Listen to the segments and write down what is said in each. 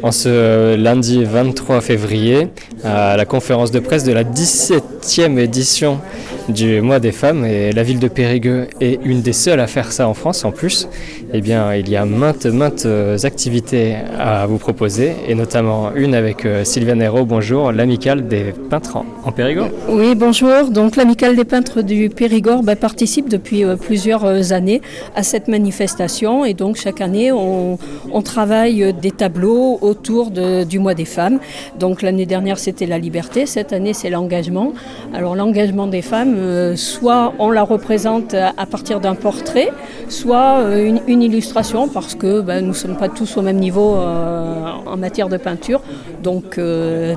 En ce lundi 23 février, à la conférence de presse de la 17e édition du Mois des Femmes, et la ville de Périgueux est une des seules à faire ça en France en plus, eh bien il y a maintes activités à vous proposer, et notamment une avec Sylviane Hérault, bonjour, l'amicale des peintres en Périgord. Oui, bonjour. Donc l'amicale des peintres du Périgord participe depuis plusieurs années à cette manifestation, et donc chaque année on travaille des tableaux autour du Mois des Femmes. Donc l'année dernière c'était la liberté, cette année c'est l'engagement. Alors l'engagement des femmes, soit on la représente à partir d'un portrait, soit une illustration, parce que nous ne sommes pas tous au même niveau en matière de peinture. Donc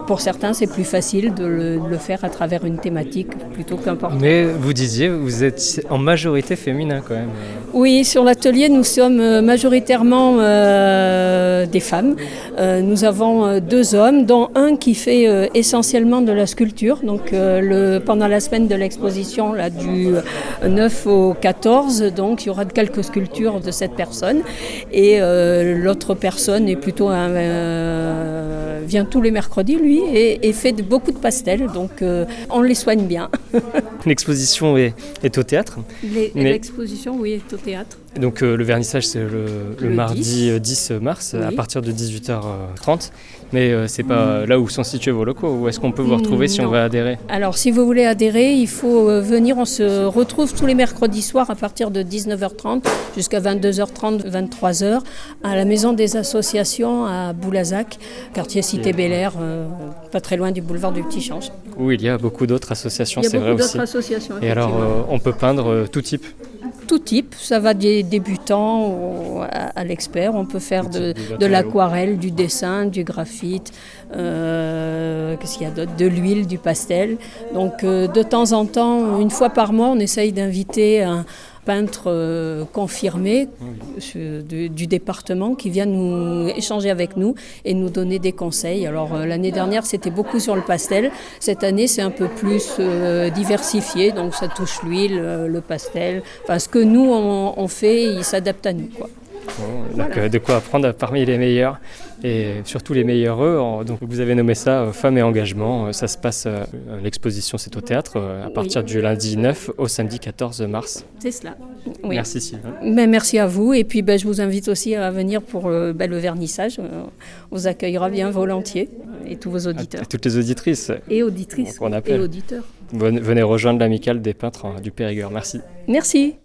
pour certains c'est plus facile de le faire à travers une thématique plutôt qu'un portrait. Mais vous disiez, vous êtes en majorité féminin quand même. Oui, sur l'atelier nous sommes majoritairement des femmes. Nous avons 2 hommes, dont un qui fait essentiellement de la sculpture. Donc pendant la semaine de l'exposition là, du 9 au 14, donc il y aura quelques sculptures de cette personne. Et l'autre personne est plutôt vient tous les mercredis, lui, et fait beaucoup de pastels. Donc on les soigne bien. L'exposition est au théâtre. L'exposition, oui, est au théâtre. Donc le vernissage c'est le mardi 10 mars, oui, à partir de 18h30. Mais c'est pas là où sont situés vos locaux. Où est-ce qu'on peut vous retrouver si on veut adhérer? Alors si vous voulez adhérer, il faut venir. On se retrouve tous les mercredis soirs à partir de 19h30 jusqu'à 22h30, 23h à la maison des associations à Boulazac, quartier Cité Bel-Air, pas très loin du boulevard du Petit Change. Où il y a beaucoup d'autres associations, c'est vrai aussi. Il y a beaucoup d'autres associations. Et alors on peut peindre tout type? Tout type, ça va des débutants à l'expert. On peut faire de l'aquarelle, du dessin, du graphite, qu'est-ce qu'il y a d'autre, de l'huile, du pastel. Donc de temps en temps, une fois par mois, on essaye d'inviter un peintre confirmé du département qui vient nous échanger avec nous et nous donner des conseils. Alors l'année dernière c'était beaucoup sur le pastel, cette année c'est un peu plus diversifié, donc ça touche l'huile, le pastel, enfin ce que nous on fait, il s'adapte à nous, quoi. Bon, donc de quoi apprendre parmi les meilleurs et surtout les meilleurs. Donc vous avez nommé ça Femmes et Engagement. Ça se passe, l'exposition c'est au théâtre à partir du lundi 9 au samedi 14 mars. C'est cela. Oui. Merci Sylvain. Merci à vous, et puis je vous invite aussi à venir pour le vernissage. On vous accueillera bien volontiers, et tous vos auditeurs. À toutes les auditrices. Et auditrices. On appelle. Et auditeurs. Venez rejoindre l'amicale des peintres du Périgord. Merci. Merci.